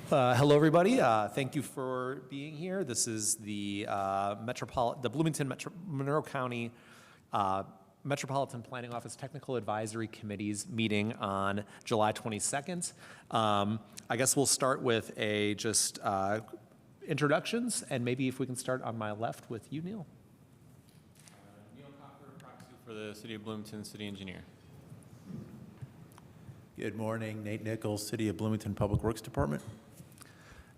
Hello, everybody. Thank you for being here. This is the Bloomington Monroe County Metropolitan Planning Office Technical Advisory Committee's meeting on July 22nd. I guess we'll start with just introductions, and maybe if we can start on my left with you, Neil. Neil Cocker, proxy for the City of Bloomington City Engineer. Good morning, Nate Nichols, City of Bloomington Public Works Department.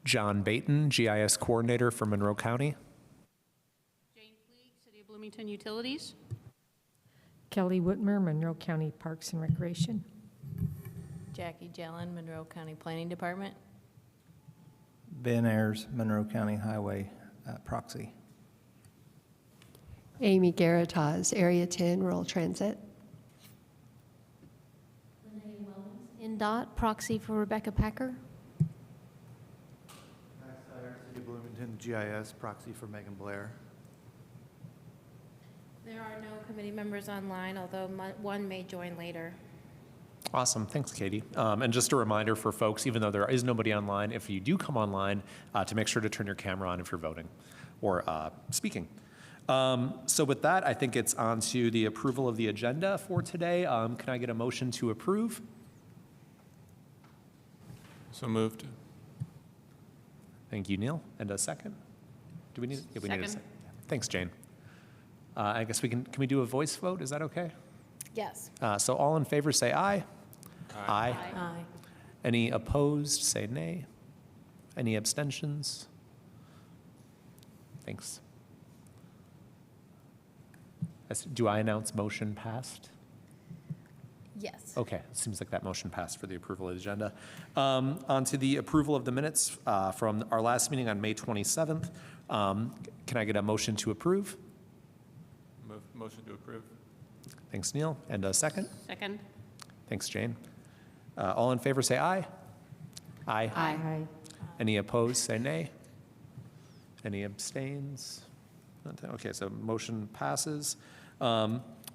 John Baton, GIS Coordinator for Monroe County. Jane Fleeg, City of Bloomington Utilities. Kelly Whitmer, Monroe County Parks and Recreation. Jackie Jellin, Monroe County Planning Department. Ben Ayers, Monroe County Highway Proxy. Amy Garataz, Area 10 Rural Transit. Renee Wellens, NDOT, proxy for Rebecca Packer. Max Dyer, City of Bloomington, GIS, proxy for Megan Blair. There are no committee members online, although one may join later. Awesome. Thanks, Katie. And just a reminder for folks, even though there is nobody online, if you do come online, to make sure to turn your camera on if you're voting or speaking. So with that, I think it's on to the approval of the agenda for today. Can I get a motion to approve? So moved. Thank you, Neil. And a second? Do we need? Yeah, we need a second. Thanks, Jane. I guess can we do a voice vote? Is that okay? Yes. So all in favor say aye. Aye. Aye. Any opposed say nay. Any abstentions? Thanks. Do I announce motion passed? Yes. Okay, it seems like that motion passed for the approval of the agenda. On to the approval of the minutes from our last meeting on May 27th. Can I get a motion to approve? Motion to approve. Thanks, Neil. And a second? Second. Thanks, Jane. All in favor say aye. Aye. Aye. Any opposed say nay. Any abstains? Okay, so motion passes.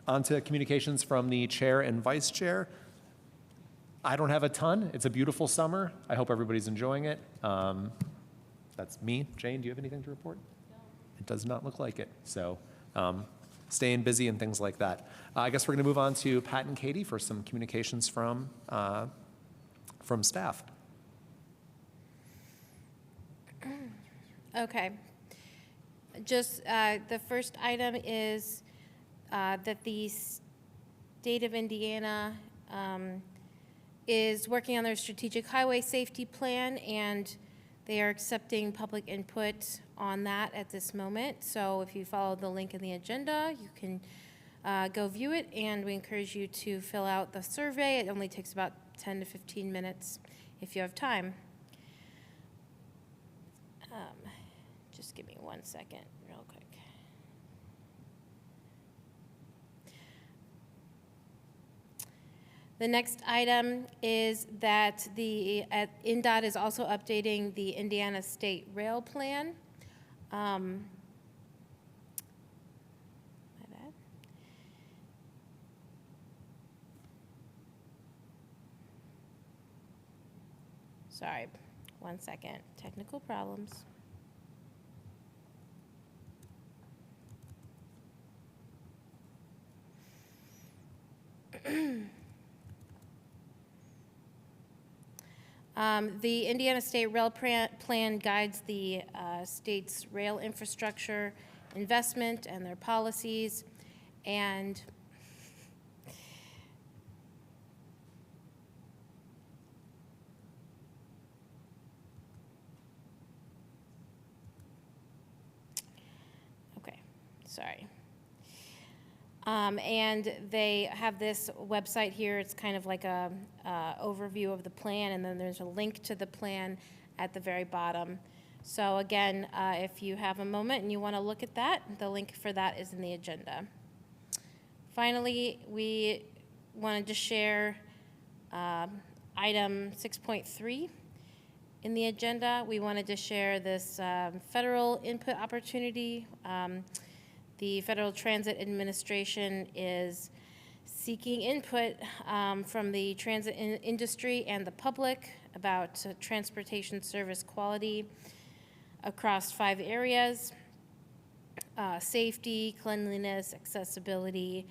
On to communications from the chair and vice chair. I don't have a ton. It's a beautiful summer. I hope everybody's enjoying it. That's me. Jane, do you have anything to report? No. It does not look like it. So staying busy and things like that. I guess we're going to move on to Pat and Katie for some communications from staff. Okay. Just the first item is that the state of Indiana is working on their strategic highway safety plan, and they are accepting public input on that at this moment. So if you follow the link in the agenda, you can go view it, and we encourage you to fill out the survey. It only takes about 10 to 15 minutes if you have time. Just give me 1 second real quick. The next item is that INDOT is also updating the Indiana State Rail Plan. My bad. Sorry, 1 second. Technical problems. The Indiana State Rail Plan guides the state's rail infrastructure investment and their policies, and okay, sorry. And they have this website here. It's kind of like a overview of the plan, and then there's a link to the plan at the very bottom. So again, if you have a moment and you want to look at that, the link for that is in the agenda. Finally, we wanted to share item 6.3 in the agenda. We wanted to share this federal input opportunity. The Federal Transit Administration is seeking input from the transit industry and the public about transportation service quality across 5 areas: safety, cleanliness, accessibility,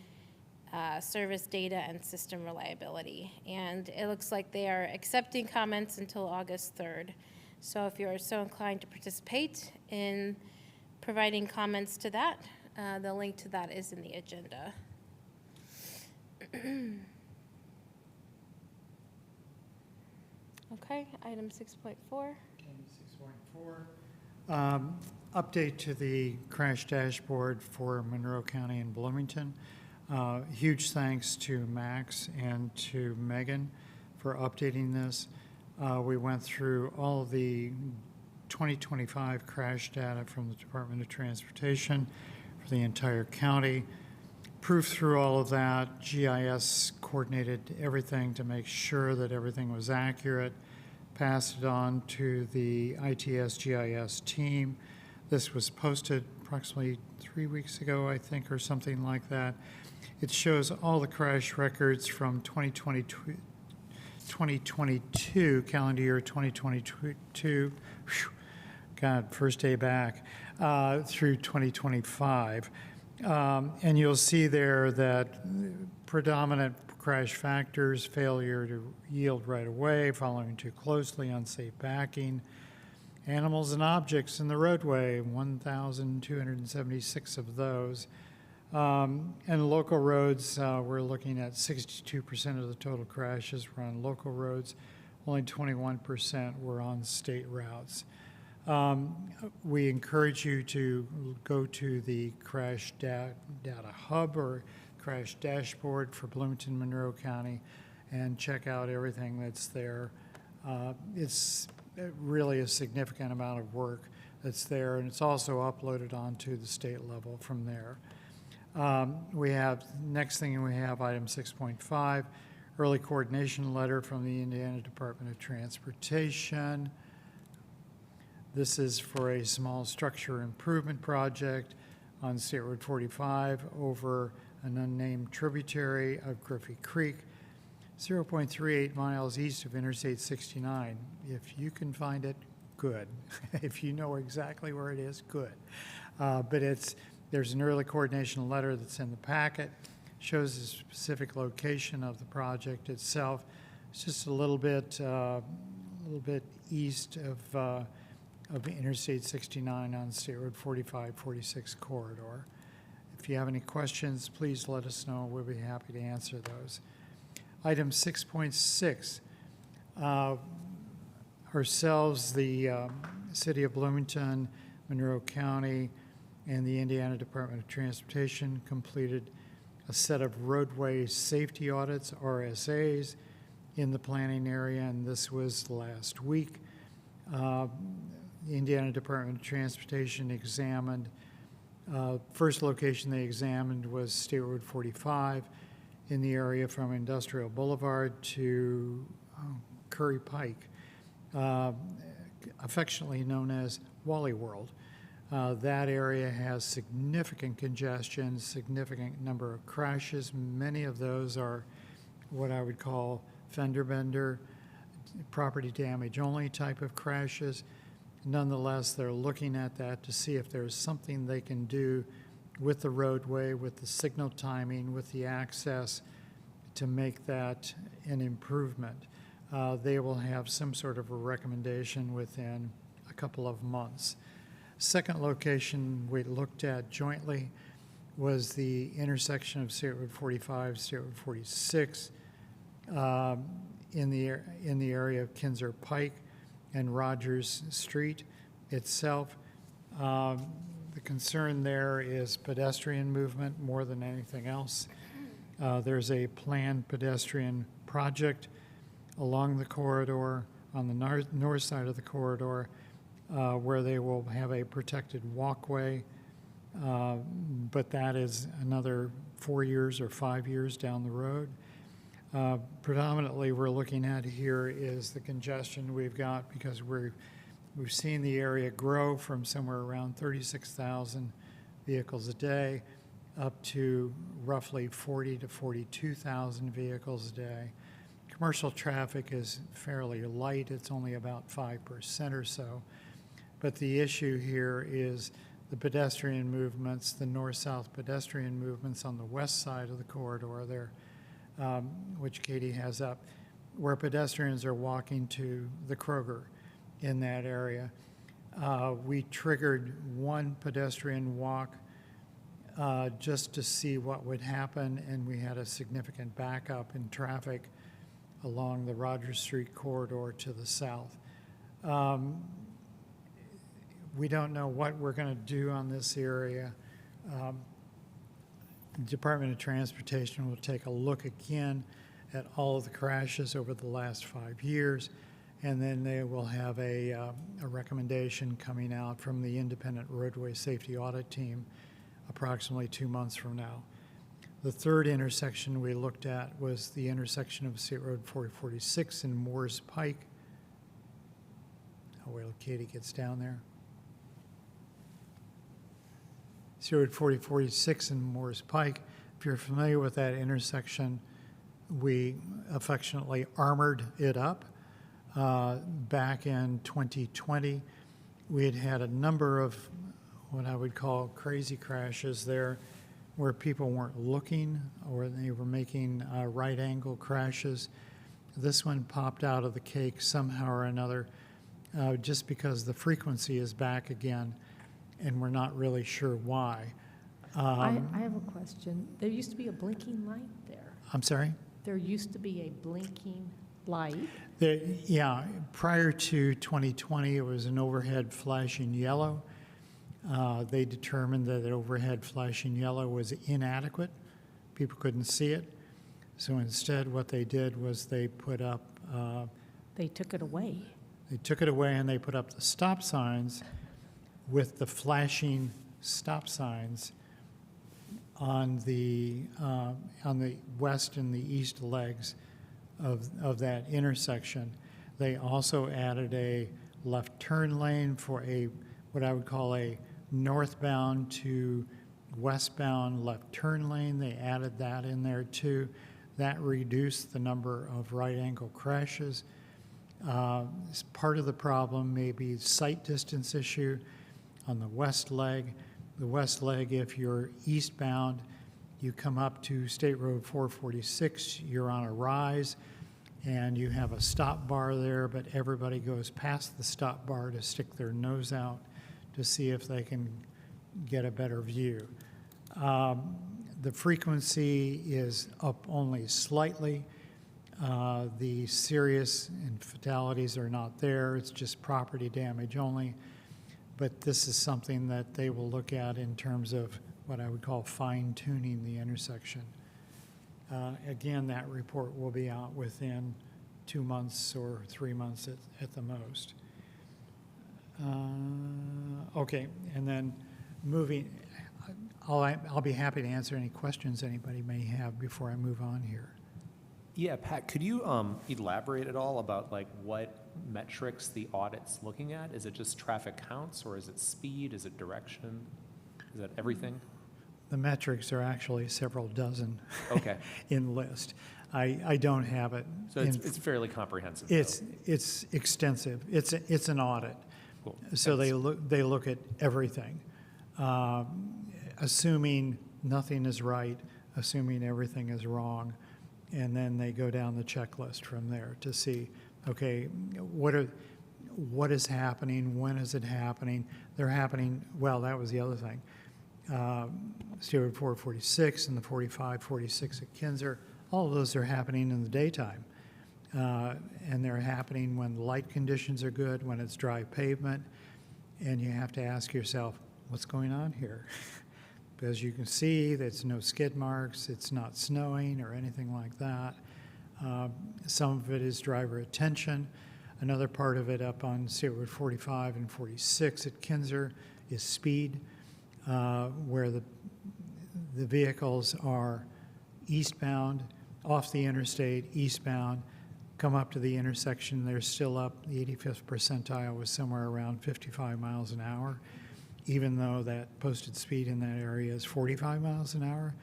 service data, and system reliability. And it looks like they are accepting comments until August 3rd. So if you're so inclined to participate in providing comments to that, the link to that is in the agenda. Okay, item 6.4. 6.4. Update to the crash dashboard for Monroe County and Bloomington. Huge thanks to Max and to Megan for updating this. We went through all of the 2025 crash data from the Department of Transportation for the entire county. Proofed through all of that. GIS coordinated everything to make sure that everything was accurate. Passed it on to the ITS GIS team. This was posted approximately 3 weeks ago, I think, or something like that. It shows all the crash records from 2022, calendar year 2022, God, first day back, through 2025. And you'll see there that predominant crash factors: failure to yield right away, following too closely, unsafe backing, animals and objects in the roadway, 1,276 of those. And local roads, we're looking at 62% of the total crashes were on local roads. Only 21% were on state routes. We encourage you to go to the Crash Data Hub or Crash Dashboard for Bloomington, Monroe County, and check out everything that's there. It's really a significant amount of work that's there, and it's also uploaded onto the state level from there. We have, next thing we have item 6.5, early coordination letter from the Indiana Department of Transportation. This is for a small structure improvement project on State Road 45 over an unnamed tributary of Griffey Creek, 0.38 miles east of Interstate 69. If you can find it, good. If you know exactly where it is, good. But there's an early coordination letter that's in the packet, shows the specific location of the project itself. It's just a little bit east of Interstate 69 on State Road 45-46 corridor. If you have any questions, please let us know. We'll be happy to answer those. Item 6.6, ourselves, the City of Bloomington, Monroe County, and the Indiana Department of Transportation completed a set of roadway safety audits, RSAs, in the planning area, and this was last week. The Indiana Department of Transportation examined, first location they examined was State Road 45 in the area from Industrial Boulevard to Curry Pike, affectionately known as Wally World. That area has significant congestion, significant number of crashes. Many of those are what I would call fender bender, property damage only type of crashes. Nonetheless, they're looking at that to see if there's something they can do with the roadway, with the signal timing, with the access to make that an improvement. They will have some sort of a recommendation within a couple of months. Second location we looked at jointly was the intersection of State Road 45, State Road 46, in the area of Kinzer Pike and Rogers Street itself. The concern there is pedestrian movement more than anything else. There's a planned pedestrian project along the corridor on the north side of the corridor where they will have a protected walkway, but that is another 4 years or 5 years down the road. Predominantly, we're looking at here is the congestion we've got because we've seen the area grow from somewhere around 36,000 vehicles a day up to roughly 40 to 42,000 vehicles a day. Commercial traffic is fairly light. It's only about 5% or so. But the issue here is the pedestrian movements, the north-south pedestrian movements on the west side of the corridor there, which Katie has up, where pedestrians are walking to the Kroger in that area. We triggered one pedestrian walk just to see what would happen, and we had a significant backup in traffic along the Rogers Street corridor to the south. We don't know what we're going to do on this area. The Department of Transportation will take a look again at all of the crashes over the last 5 years, and then they will have a recommendation coming out from the Independent Roadway Safety Audit Team approximately 2 months from now. The third intersection we looked at was the intersection of State Road 4046 and Moores Pike. Oh, wait till Katie gets down there. State Road 4046 and Moores Pike. If you're familiar with that intersection, we affectionately armored it up. Back in 2020, we had a number of what I would call crazy crashes there, where people weren't looking or they were making right angle crashes. This one popped out of the cake somehow or another, just because the frequency is back again and we're not really sure why. I have a question. There used to be a blinking light there. I'm sorry? There used to be a blinking light. Yeah, prior to 2020, it was an overhead flashing yellow. They determined that overhead flashing yellow was inadequate. People couldn't see it. So instead, what they did was they put up... They took it away. They took it away and they put up the stop signs with the flashing stop signs on the west and the east legs of that intersection. They also added a left turn lane for what I would call a northbound to westbound left turn lane. They added that in there too. That reduced the number of right angle crashes. Part of the problem may be sight distance issue on the west leg. The west leg, if you're eastbound, you come up to State Road 446, you're on a rise, and you have a stop bar there, but everybody goes past the stop bar to stick their nose out to see if they can get a better view. The frequency is up only slightly. The serious and fatalities are not there. It's just property damage only. But this is something that they will look at in terms of what I would call fine-tuning the intersection. Again, that report will be out within 2 months or 3 months at the most. Okay, and then moving, I'll be happy to answer any questions anybody may have before I move on here. Yeah, Pat, could you elaborate at all about like what metrics the audit's looking at? Is it just traffic counts, or is it speed? Is it direction? Is that everything? The metrics are actually several dozen. Okay. In list. I don't have it. So it's fairly comprehensive. It's extensive. It's an audit. Cool. So they look at everything, assuming nothing is right, assuming everything is wrong, and then they go down the checklist from there to see, okay, what is happening, when is it happening? They're happening, well, that was the other thing. State Road 446 and the 45, 46 at Kinzer, all of those are happening in the daytime. And they're happening when the light conditions are good, when it's dry pavement, and you have to ask yourself, what's going on here? Because you can see there's no skid marks, it's not snowing or anything like that. Some of it is driver attention. Another part of it up on State Road 45 and 46 at Kinzer is speed, where the vehicles are eastbound, off the interstate, eastbound, come up to the intersection, they're still up. The 85th percentile was somewhere around 55 miles an hour, even though that posted speed in that area is 45 miles an hour.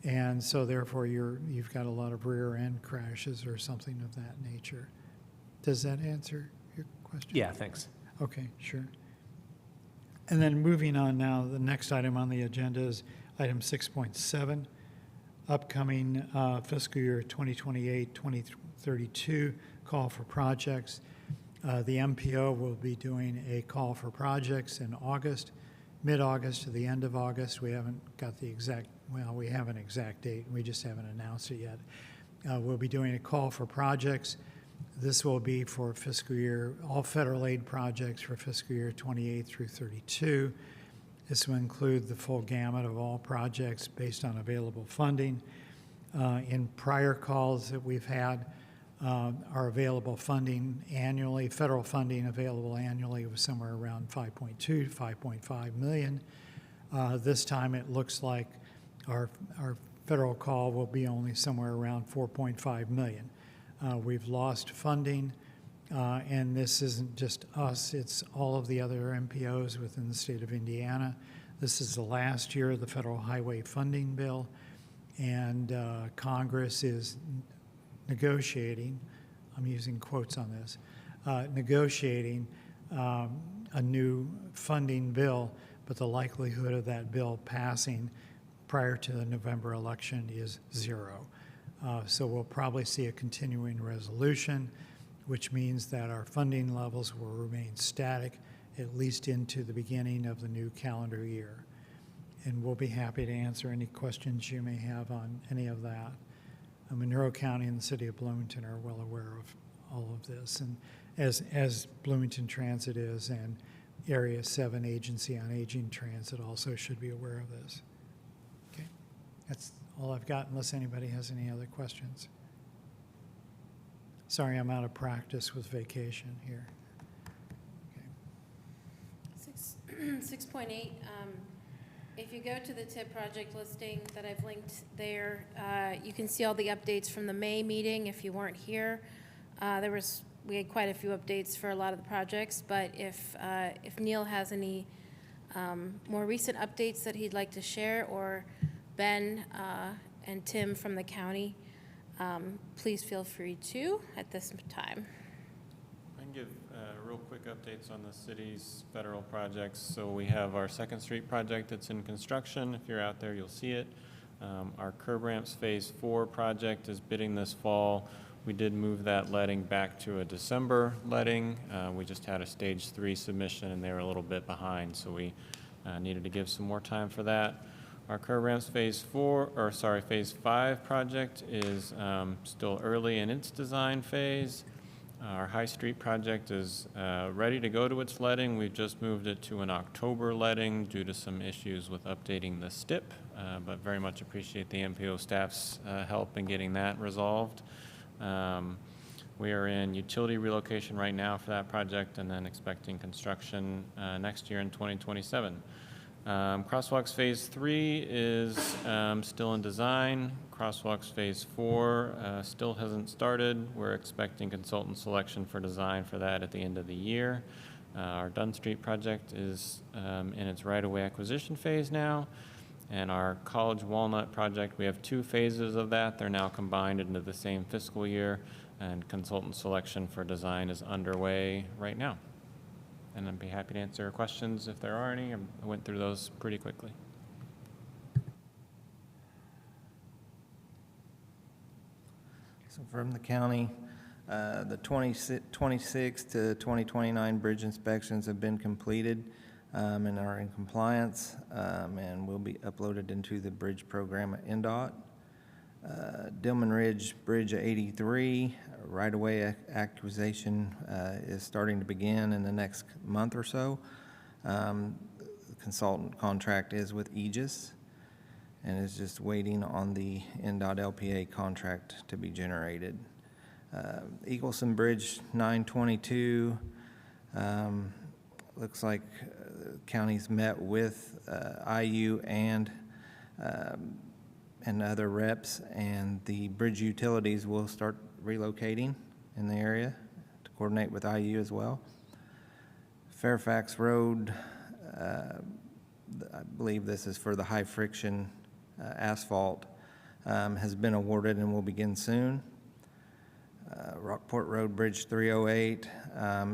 And so therefore, you've got a lot of rear end crashes or something of that nature. Does that answer your question? Yeah, thanks. Okay, sure. And then moving on now, the next item on the agenda is item 6.7, upcoming fiscal year 2028-2032 call for projects. The MPO will be doing a call for projects in August, mid-August to the end of August. We haven't got the exact, well, we have an exact date. We just haven't announced it yet. We'll be doing a call for projects. This will be for fiscal year, all federal aid projects for fiscal year 28 through 32. This will include the full gamut of all projects based on available funding. In prior calls that we've had, our available funding annually, federal funding available annually was somewhere around 5.2 to 5.5 million. This time it looks like our federal call will be only somewhere around 4.5 million. We've lost funding, and this isn't just us, it's all of the other MPOs within the state of Indiana. This is the last year of the federal highway funding bill, and Congress is negotiating, I'm using quotes on this, negotiating a new funding bill, but the likelihood of that bill passing prior to the November election is zero. So we'll probably see a continuing resolution, which means that our funding levels will remain static at least into the beginning of the new calendar year. And we'll be happy to answer any questions you may have on any of that. Monroe County and the city of Bloomington are well aware of all of this, and as Bloomington Transit is, and Area 7 Agency on Aging Transit also should be aware of this. Okay, that's all I've got, unless anybody has any other questions. Sorry, I'm out of practice with vacation here. Okay. 6.8, if you go to the TIP project listing that I've linked there, you can see all the updates from the May meeting if you weren't here. We had quite a few updates for a lot of the projects, but if Neil has any more recent updates that he'd like to share, or Ben and Tim from the county, please feel free to at this time. I can give real quick updates on the city's federal projects. So we have our 2nd Street project that's in construction. If you're out there, you'll see it. Our curb ramps phase 4 project is bidding this fall. We did move that letting back to a December letting. We just had a stage 3 submission and they were a little bit behind, so we needed to give some more time for that. Our curb ramps phase 5 project is still early in its design phase. Our High Street project is ready to go to its letting. We've just moved it to an October letting due to some issues with updating the STIP, but very much appreciate the MPO staff's help in getting that resolved. We are in utility relocation right now for that project, and then expecting construction next year in 2027. Crosswalks Phase 3 is still in design. Crosswalks Phase 4 still hasn't started. We're expecting consultant selection for design for that at the end of the year. Our Dunn Street project is in its right-of-way acquisition phase now. And our College Walnut project, we have 2 phases of that. They're now combined into the same fiscal year, and consultant selection for design is underway right now. And I'd be happy to answer questions if there are any. I went through those pretty quickly. So from the county, the 2026 to 2029 bridge inspections have been completed and are in compliance, and will be uploaded into the bridge program at NDOT. Dillman Ridge Bridge 83, right-of-way acquisition is starting to begin in the next month or so. The consultant contract is with Aegis and is just waiting on the NDOT LPA contract to be generated. Eagleson Bridge 922, looks like counties met with IU and other reps, and the bridge utilities will start relocating in the area to coordinate with IU as well. Fairfax Road, I believe this is for the high friction asphalt. has been awarded and will begin soon. Rockport Road Bridge 308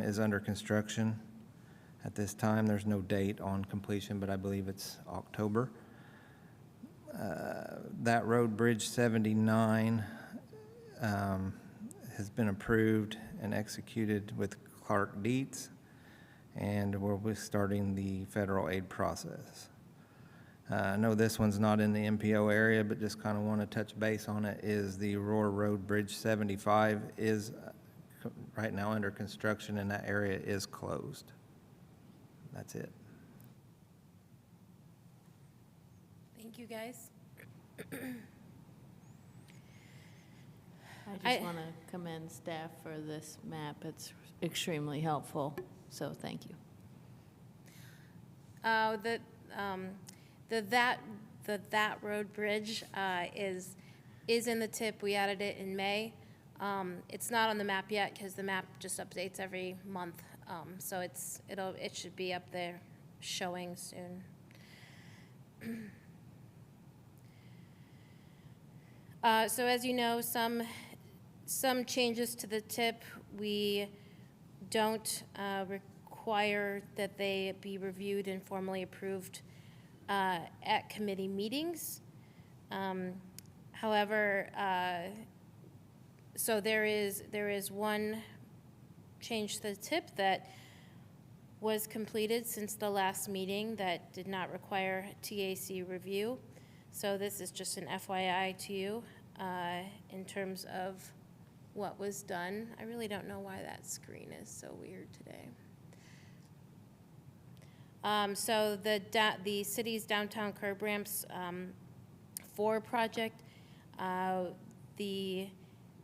is under construction. At this time, there's no date on completion, but I believe it's October. That road, Bridge 79, has been approved and executed with Clark Dietz, and we'll be starting the federal aid process. I know this one's not in the MPO area, but just kind of want to touch base on it, is the Aurora Road Bridge 75 is right now under construction, and that area is closed. That's it. Thank you, guys. I just want to commend staff for this map. It's extremely helpful, so thank you. That road bridge is in the tip. We added it in May. It's not on the map yet because the map just updates every month. So it should be up there showing soon. So as you know, some changes to the tip. We don't require that they be reviewed and formally approved at committee meetings. However, so there is one change to the tip that was completed since the last meeting that did not require TAC review. So this is just an FYI to you in terms of what was done. I really don't know why that screen is so weird today. So the city's downtown curb ramps 4 project, the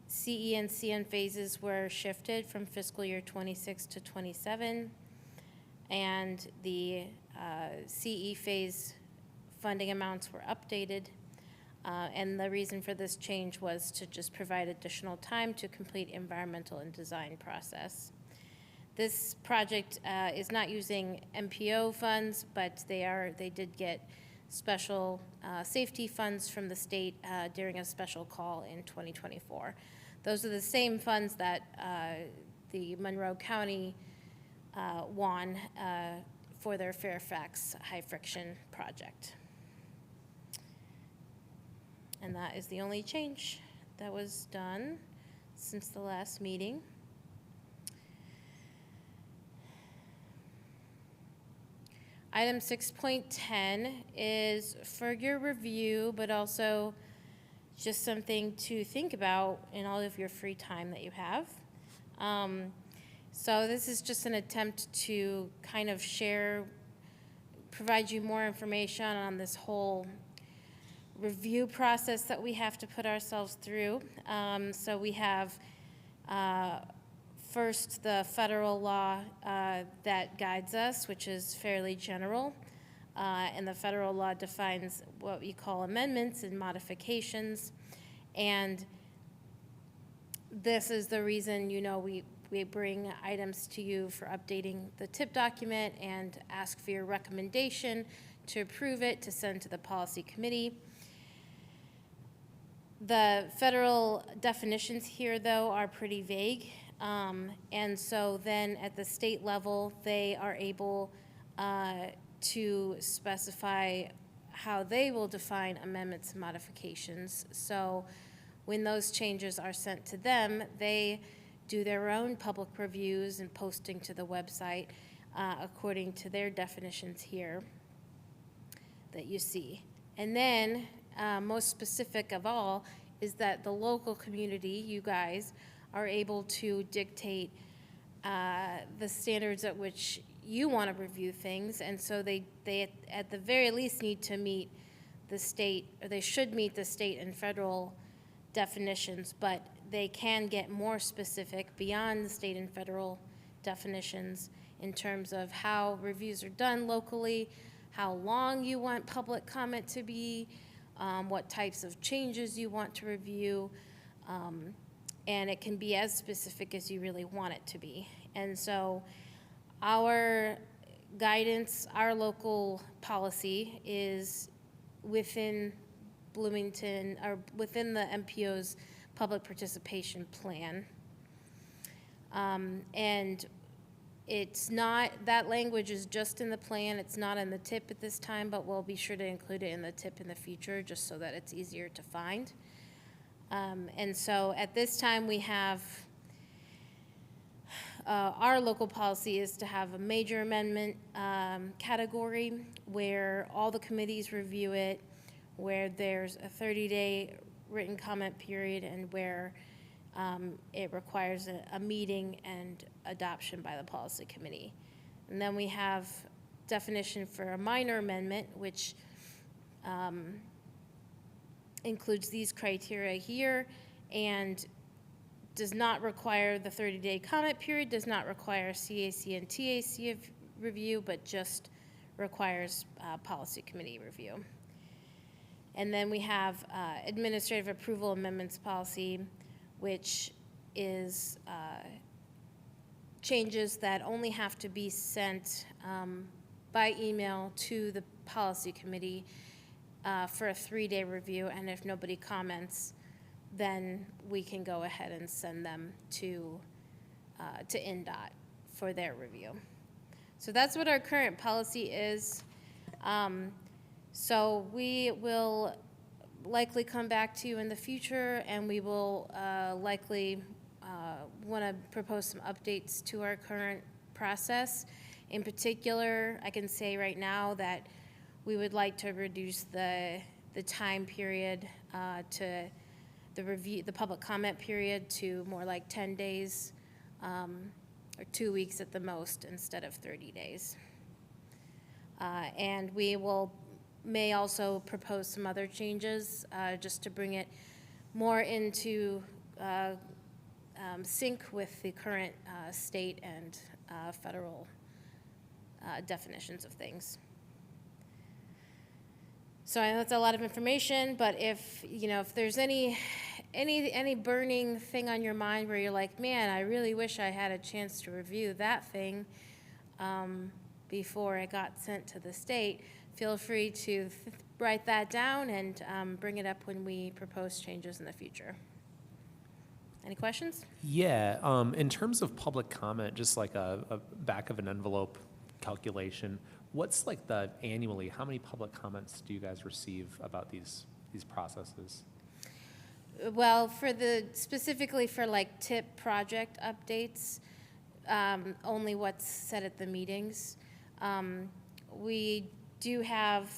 CE and CN phases were shifted from fiscal year 26 to 27, and the CE phase funding amounts were updated. And the reason for this change was to just provide additional time to complete environmental and design process. This project is not using MPO funds, but they did get special safety funds from the state during a special call in 2024. Those are the same funds that the Monroe County won for their Fairfax high friction project. And that is the only change that was done since the last meeting. Item 6.10 is for your review, but also just something to think about in all of your free time that you have. So this is just an attempt to kind of provide you more information on this whole review process that we have to put ourselves through. So we have first the federal law that guides us, which is fairly general. And the federal law defines what we call amendments and modifications. And this is the reason, we bring items to you for updating the TIP document and ask for your recommendation to approve it, to send to the policy committee. The federal definitions here, though, are pretty vague. And so then at the state level, they are able to specify how they will define amendments and modifications. So when those changes are sent to them, they do their own public reviews and posting to the website according to their definitions here that you see. And then most specific of all is that the local community, you guys, are able to dictate the standards at which you want to review things. And so they at the very least need to meet the state, or they should meet the state and federal definitions, but they can get more specific beyond the state and federal definitions in terms of how reviews are done locally, how long you want public comment to be, what types of changes you want to review, and it can be as specific as you really want it to be. And so our guidance, our local policy is within Bloomington, or within the MPO's public participation plan. And it's not, that language is just in the plan, it's not in the tip at this time, but we'll be sure to include it in the tip in the future, just so that it's easier to find. And so at this time, we have, our local policy is to have a major amendment category where all the committees review it, where there's a 30-day written comment period, and where it requires a meeting and adoption by the policy committee. And then we have definition for a minor amendment, which includes these criteria here, and does not require the 30-day comment period, does not require CAC and TAC review, but just requires policy committee review. And then we have administrative approval amendments policy, which is changes that only have to be sent by email to the policy committee for a 3-day review, and if nobody comments, then we can go ahead and send them to NDOT for their review. So that's what our current policy is. So we will likely come back to you in the future, and we will likely want to propose some updates to our current process. In particular, I can say right now that we would like to reduce the time period to the public comment period to more like 10 days or 2 weeks at the most instead of 30 days. And we may also propose some other changes just to bring it more into sync with the current state and federal definitions of things. So I know that's a lot of information, but if there's any burning thing on your mind where you're like, man, I really wish I had a chance to review that thing before it got sent to the state, feel free to write that down and bring it up when we propose changes in the future. Any questions? Yeah, in terms of public comment, just like a back of an envelope calculation, what's like the annually, how many public comments do you guys receive about these processes? Well, specifically for like TIP project updates, only what's said at the meetings. We do have,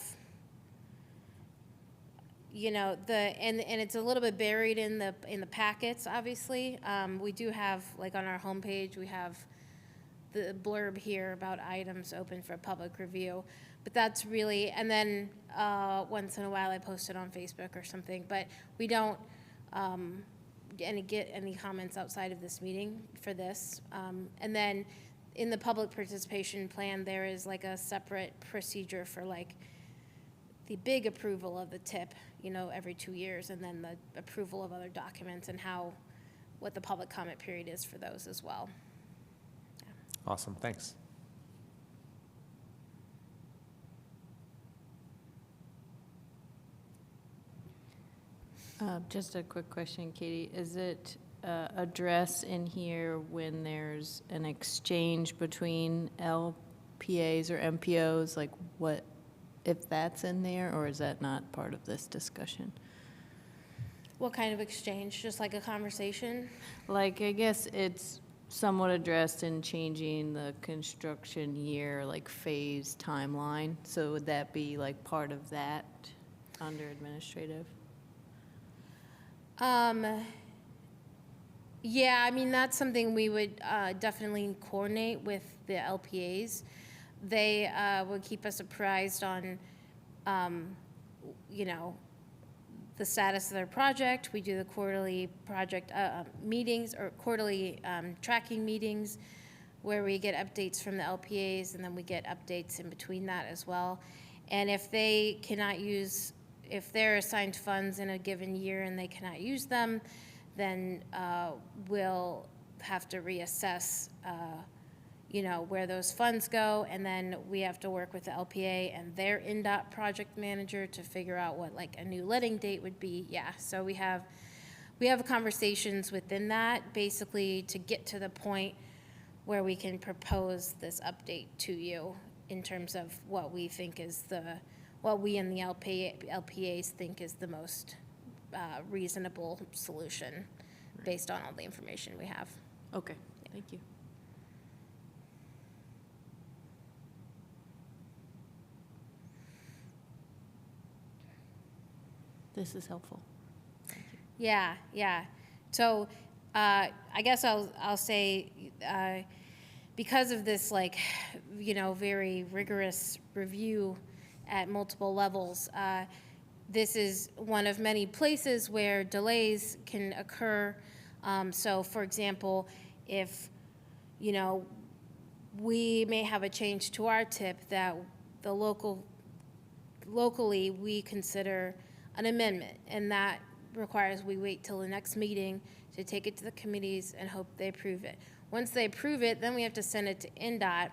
and it's a little bit buried in the packets, obviously. We do have, like on our homepage, we have the blurb here about items open for public review. But that's really, and then once in a while I post it on Facebook or something, but we don't get any comments outside of this meeting for this. And then in the public participation plan, there is like a separate procedure for like the big approval of the TIP, every 2 years, and then the approval of other documents and what the public comment period is for those as well. Yeah. Awesome, thanks. Just a quick question, Katie. Is it addressed in here when there's an exchange between LPAs or MPOs? Like what, if that's in there, or is that not part of this discussion? What kind of exchange? Just like a conversation? Like, I guess it's somewhat addressed in changing the construction year, like phase timeline. So would that be like part of that under administrative? Yeah, I mean, that's something we would definitely coordinate with the LPAs. They would keep us apprised on, the status of their project. We do the quarterly project meetings or quarterly tracking meetings where we get updates from the LPAs, and then we get updates in between that as well. And if they cannot use, if they're assigned funds in a given year and they cannot use them, then we'll have to reassess, where those funds go, and then we have to work with the LPA and their NDOT project manager to figure out what like a new letting date would be. Yeah, so we have conversations within that, basically to get to the point where we can propose this update to you in terms of what we think is what we in the LPAs think is the most reasonable solution based on all the information we have. Okay, thank you. This is helpful. Yeah. So I guess I'll say because of this very rigorous review at multiple levels, this is one of many places where delays can occur. So for example, if we may have a change to our tip that the locally we consider an amendment, and that requires we wait till the next meeting to take it to the committees and hope they approve it. Once they approve it, then we have to send it to NDOT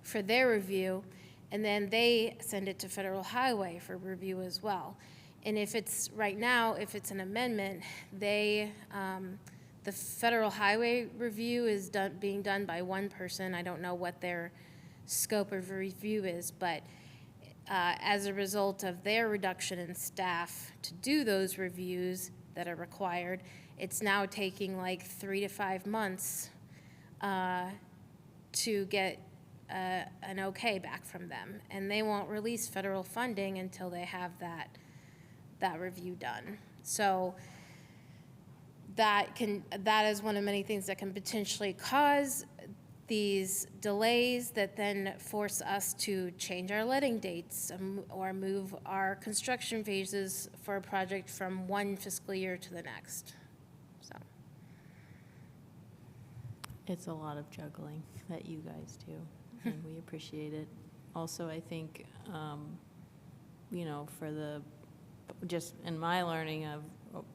for their review, and then they send it to Federal Highway for review as well. And if it's, right now, if it's an amendment, the Federal Highway review is being done by one person. I don't know what their scope of review is, but as a result of their reduction in staff to do those reviews that are required, it's now taking like 3 to 5 months to get an okay back from them. And they won't release federal funding until they have that review done. So that is one of many things that can potentially cause these delays that then force us to change our letting dates or move our construction phases for a project from one fiscal year to the next. So It's a lot of juggling that you guys do, and we appreciate it. Also, I think, just in my learning of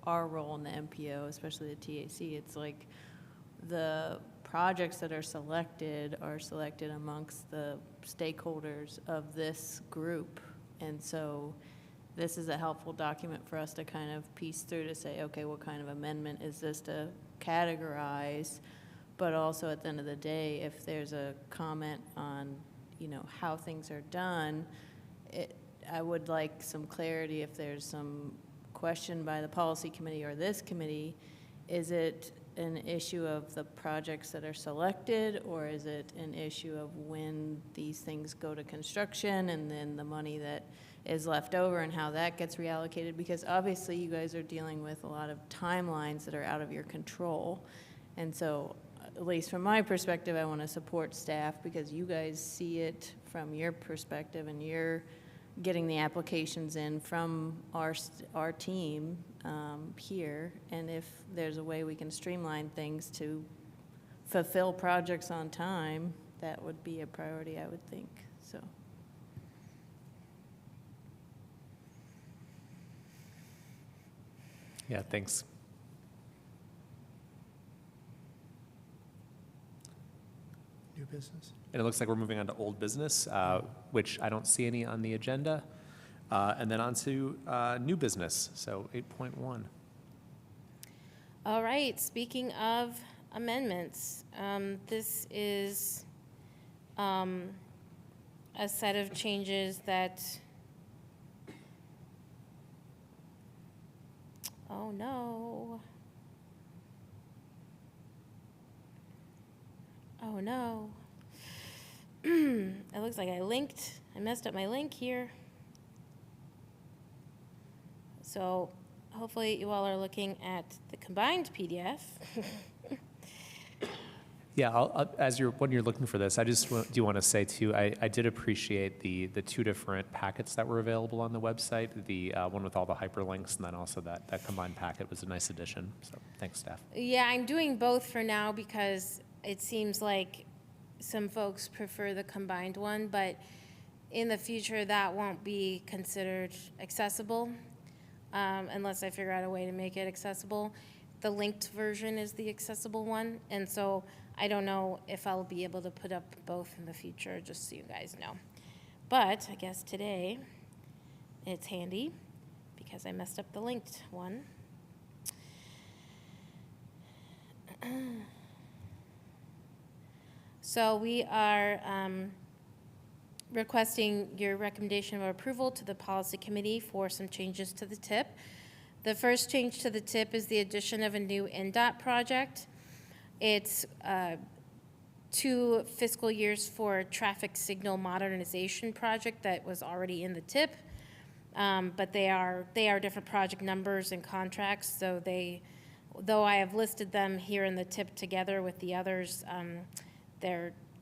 our role in the MPO, especially the TAC, it's like the projects that are selected amongst the stakeholders of this group. And so this is a helpful document for us to kind of piece through to say, okay, what kind of amendment is this to categorize? But also at the end of the day, if there's a comment on, how things are done, I would like some clarity if there's some question by the policy committee or this committee. Is it an issue of the projects that are selected, or is it an issue of when these things go to construction and then the money that is left over and how that gets reallocated? Because obviously you guys are dealing with a lot of timelines that are out of your control. And so, at least from my perspective, I want to support staff because you guys see it from your perspective and you're getting the applications in from our team here, and if there's a way we can streamline things to fulfill projects on time, that would be a priority, I would think. So. Yeah, thanks. New business? And it looks like we're moving on to old business, which I don't see any on the agenda. And then on to new business, so 8.1. all right, speaking of amendments, this is a set of changes that, oh no. Oh no. It looks like I messed up my link here. So hopefully you all are looking at the combined PDF. Yeah, when you're looking for this, I just do want to say too, I did appreciate the 2 different packets that were available on the website, the one with all the hyperlinks, and then also that combined packet was a nice addition. So thanks, staff. Yeah, I'm doing both for now because it seems like some folks prefer the combined one, but in the future that won't be considered accessible unless I figure out a way to make it accessible. the linked version is the accessible one, and so I don't know if I'll be able to put up both in the future, just so you guys know. But I guess today, it's handy, because I messed up the linked one. So we are requesting your recommendation of approval to the policy committee for some changes to the tip. The first change to the tip is the addition of a new NDOT project. It's 2 fiscal years for a traffic signal modernization project that was already in the tip, but they are different project numbers and contracts, so though I have listed them here in the tip together with the others,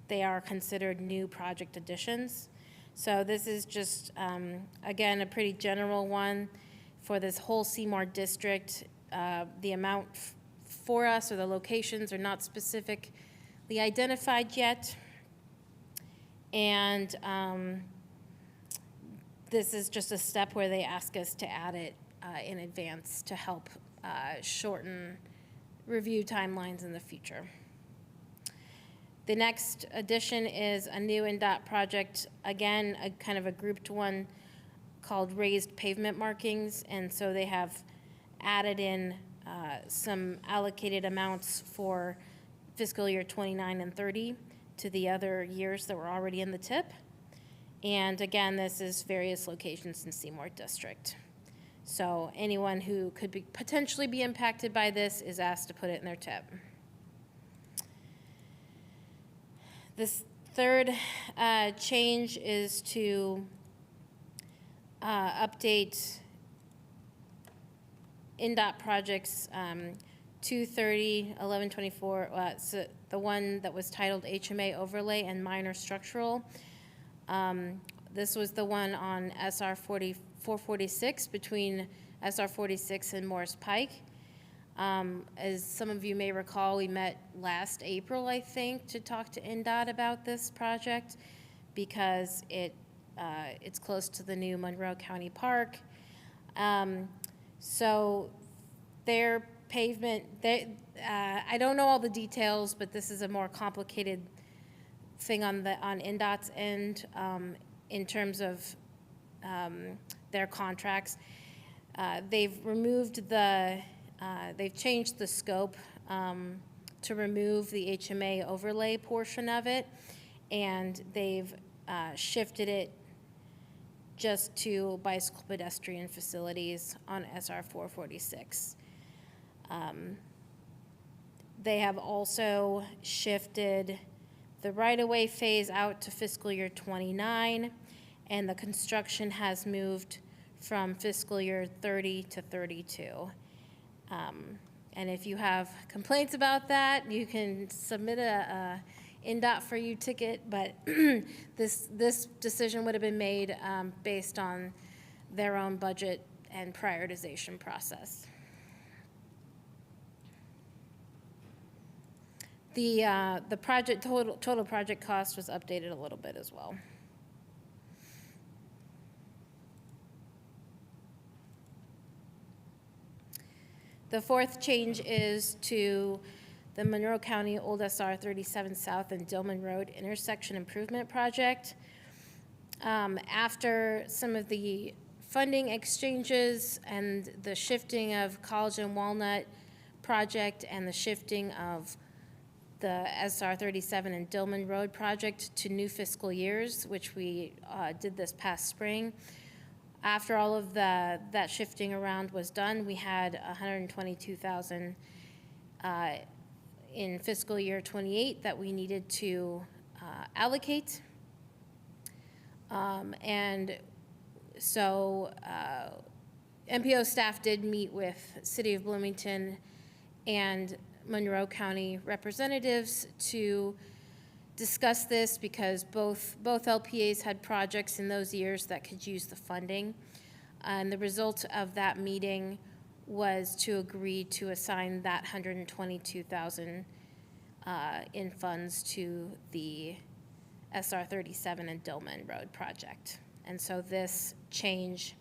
they are considered new project additions. So this is just, again, a pretty general one for this whole Seymour district. The amount for us or the locations are not specifically identified yet. And this is just a step where they ask us to add it in advance to help shorten review timelines in the future. The next addition is a new NDOT project, again, a kind of a grouped one called raised pavement markings, and so they have added in some allocated amounts for fiscal year 29 and 30 to the other years that were already in the tip. And again, this is various locations in Seymour District. So anyone who could potentially be impacted by this is asked to put it in their tip. This third change is to update NDOT projects 230, 1124, so the one that was titled HMA overlay and minor structural. This was the one on SR 446 between SR 46 and Morris Pike. As some of you may recall, we met last April, I think, to talk to NDOT about this project because it's close to the new Monroe County Park. So their pavement, I don't know all the details, but this is a more complicated thing on NDOT's end in terms of their contracts. They've changed the scope to remove the HMA overlay portion of it, and they've shifted it just to bicycle pedestrian facilities on SR 446. They have also shifted the right-of-way phase out to fiscal year 29, and the construction has moved from fiscal year 30 to 32. And if you have complaints about that, you can submit a NDOT for you ticket, but this decision would have been made based on their own budget and prioritization process. The project total project cost was updated a little bit as well. The fourth change is to the Monroe County Old SR 37 South and Dillman Road intersection improvement project. After some of the funding exchanges and the shifting of College and Walnut project and the shifting of the SR 37 and Dillman Road project to new fiscal years, which we did this past spring. After all of that shifting around was done, we had $122,000 in fiscal year 28 that we needed to allocate. And so MPO staff did meet with City of Bloomington and Monroe County representatives to discuss this because both LPAs had projects in those years that could use the funding. And the result of that meeting was to agree to assign that $122,000 in funds to the SR 37 and Dillman Road project. And so this change,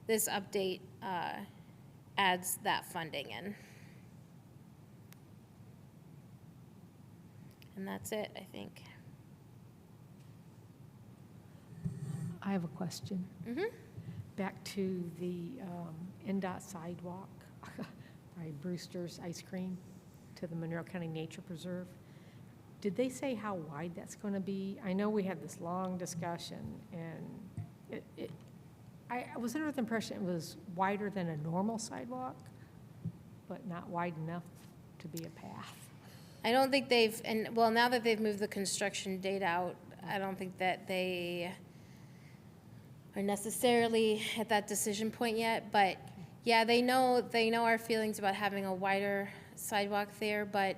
this update adds that funding in. And that's it, I think. I have a question. Mm-hmm. Back to the NDOT sidewalk by Brewster's Ice Cream to the Monroe County Nature Preserve. Did they say how wide that's going to be? I know we had this long discussion, and I was under the impression it was wider than a normal sidewalk, but not wide enough to be a path. I don't think they've, and well, now that they've moved the construction date out, I don't think that they are necessarily at that decision point yet, but yeah, they know our feelings about having a wider sidewalk there, but,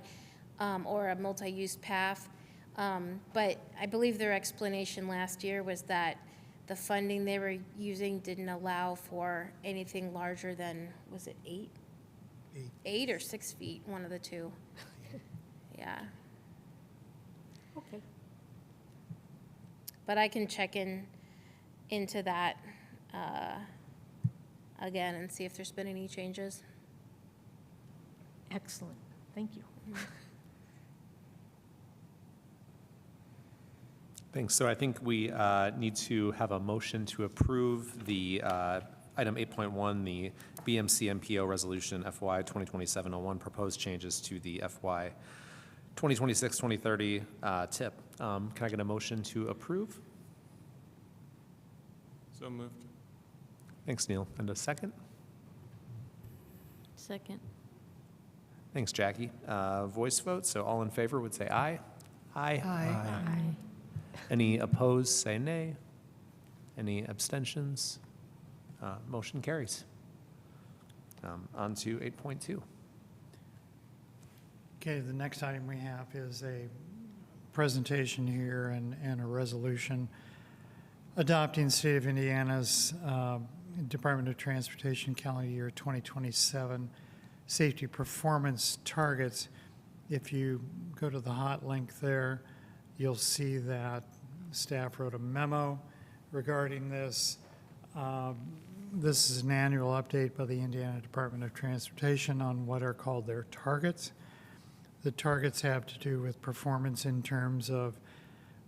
or a multi-use path. But I believe their explanation last year was that the funding they were using didn't allow for anything larger than, was it 8? 8 or 6 feet, one of the two. Yeah. Okay. But I can check into that again and see if there's been any changes. Excellent. Thank you. Thanks. So I think we need to have a motion to approve the item 8.1, the BMC MPO resolution FY 2027-01, proposed changes to the FY 2026-2030 TIP. Can I get a motion to approve? So moved. Thanks, Neil. And a second? Second. Thanks, Jackie. Voice vote, so all in favor would say aye. Aye. Aye. Any opposed, say nay. Any abstentions? Motion carries. On to 8.2. Okay, the next item we have is a presentation here and a resolution adopting the State of Indiana's Department of Transportation calendar year 2027 safety performance targets. If you go to the hot link there, you'll see that staff wrote a memo regarding this. This is an annual update by the Indiana Department of Transportation on what are called their targets. The targets have to do with performance in terms of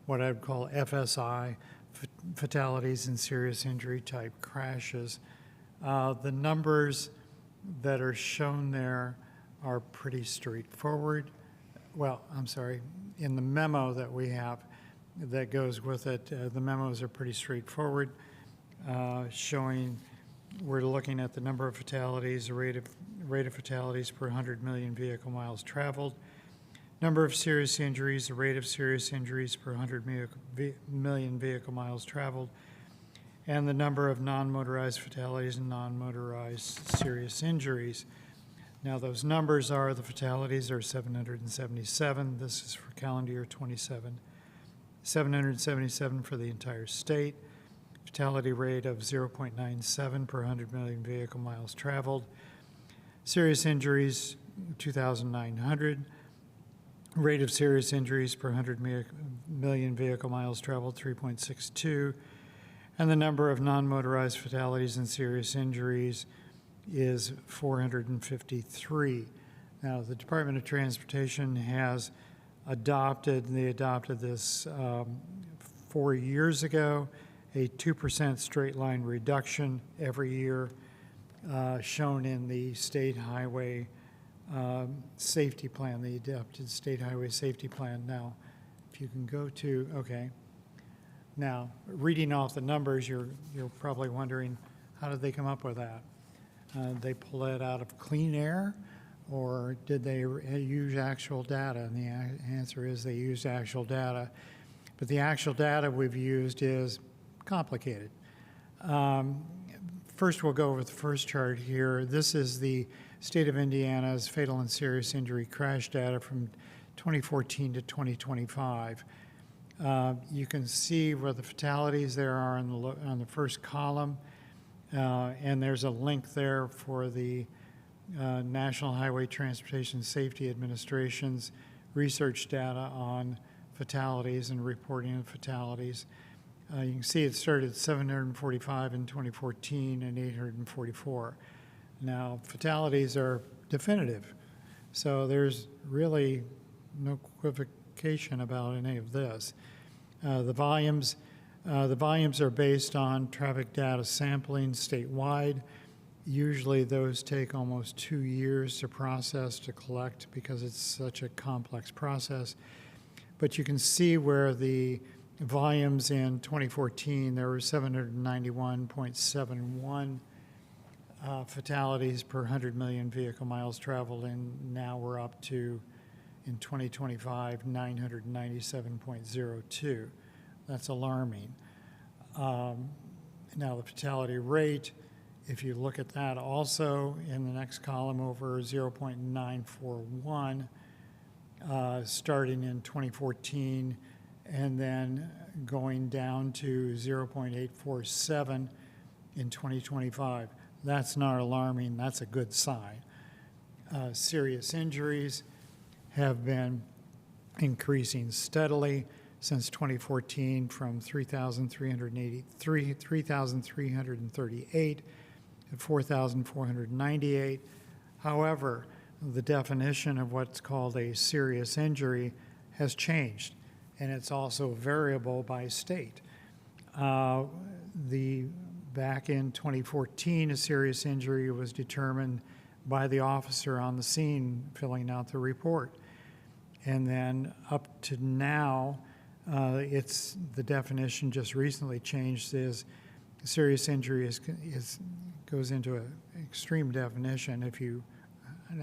what I would call FSI, fatalities and serious injury type crashes. The numbers that are shown there are pretty straightforward. Well, I'm sorry, in the memo that we have that goes with it, the memos are pretty straightforward, showing we're looking at the number of fatalities, the rate of fatalities per 100 million vehicle miles traveled, number of serious injuries, the rate of serious injuries per 100 million vehicle miles traveled, and the number of non-motorized fatalities and non-motorized serious injuries. Now, those numbers are, the fatalities are 777. This is for calendar year 27. 777 for the entire state. Fatality rate of 0.97 per 100 million vehicle miles traveled. Serious injuries, 2,900. Rate of serious injuries per 100 million vehicle miles traveled, 3.62. And the number of non-motorized fatalities and serious injuries is 453. Now, the Department of Transportation has adopted this 4 years ago, a 2% straight line reduction every year, shown in the State Highway Safety Plan, the adopted State Highway Safety Plan. Now, if you can go to, okay. Now, reading off the numbers, you're probably wondering, how did they come up with that? They pull it out of clean air, or did they use actual data? And the answer is they used actual data. But the actual data we've used is complicated. First, we'll go over the first chart here. This is the State of Indiana's fatal and serious injury crash data from 2014 to 2025. You can see where the fatalities there are on the first column, and there's a link there for the National Highway Transportation Safety Administration's research data on fatalities and reporting of fatalities. You can see it started at 745 in 2014 and 844. Now, fatalities are definitive, so there's really no equivocation about any of this. The volumes are based on traffic data sampling statewide. Usually those take almost 2 years to process, to collect, because it's such a complex process. But you can see where the volumes in 2014, there were 791.71 fatalities per 100 million vehicle miles traveled, and now we're up to, in 2025, 997.02. That's alarming. Now the fatality rate, if you look at that also in the next column over 0.941, starting in 2014 and then going down to 0.847 in 2025. That's not alarming, that's a good sign. Serious injuries have been increasing steadily since 2014 from 3,338 to 4,498. However, the definition of what's called a serious injury has changed, and it's also variable by state. Back in 2014, a serious injury was determined by the officer on the scene filling out the report. And then up to now, the definition just recently changed. Is serious injury goes into an extreme definition.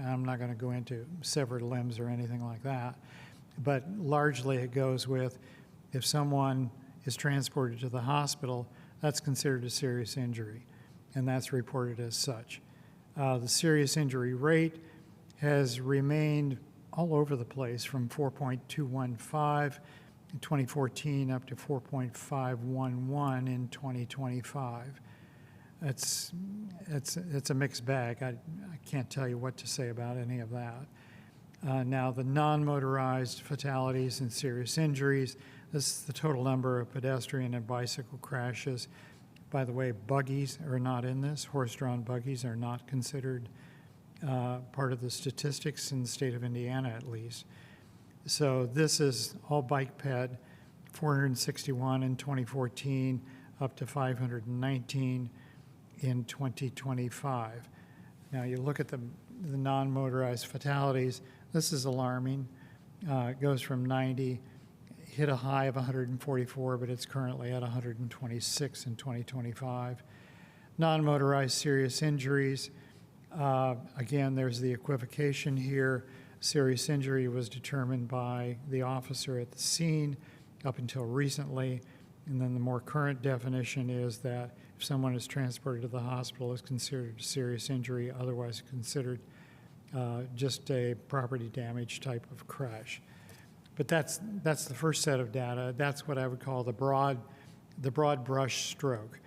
I'm not going to go into severed limbs or anything like that, but largely it goes with if someone is transported to the hospital, that's considered a serious injury, and that's reported as such. The serious injury rate has remained all over the place from 4.215 in 2014 up to 4.511 in 2025. It's a mixed bag. I can't tell you what to say about any of that. Now, the non-motorized fatalities and serious injuries, this is the total number of pedestrian and bicycle crashes. By the way, buggies are not in this. Horse-drawn buggies are not considered part of the statistics in the state of Indiana, at least. So this is all bike ped, 461 in 2014, up to 519 in 2025. Now you look at the non-motorized fatalities, this is alarming. It goes from 90, hit a high of 144, but it's currently at 126 in 2025. Non-motorized serious injuries, again, there's the equivocation here. Serious injury was determined by the officer at the scene up until recently, and then the more current definition is that if someone is transported to the hospital, it's considered a serious injury, otherwise considered just a property damage type of crash. But that's the first set of data. That's what I would call the broad brush stroke.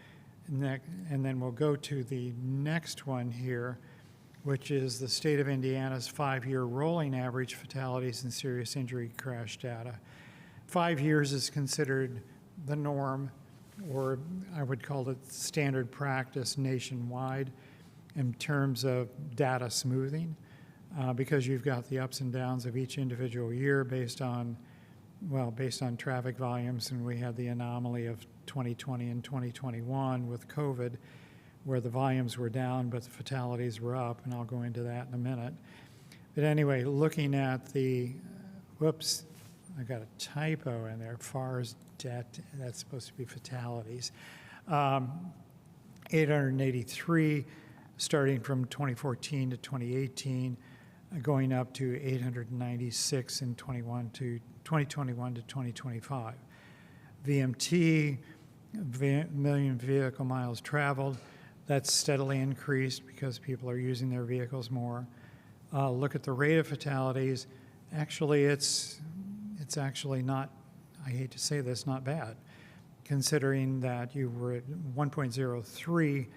And then we'll go to the next one here, which is the state of Indiana's 5-year rolling average fatalities and serious injury crash data. 5 years is considered the norm, or I would call it standard practice nationwide in terms of data smoothing, because you've got the ups and downs of each individual year based on traffic volumes, and we had the anomaly of 2020 and 2021 with COVID, where the volumes were down but the fatalities were up, and I'll go into that in a minute. But anyway, looking at the, whoops, I got a typo in there, FARS debt, that's supposed to be fatalities. 883 starting from 2014 to 2018, going up to 896 in 2021 to 2025. VMT, million vehicle miles traveled, that's steadily increased because people are using their vehicles more. Look at the rate of fatalities. Actually, it's actually not, I hate to say this, not bad, considering that you were at 1.03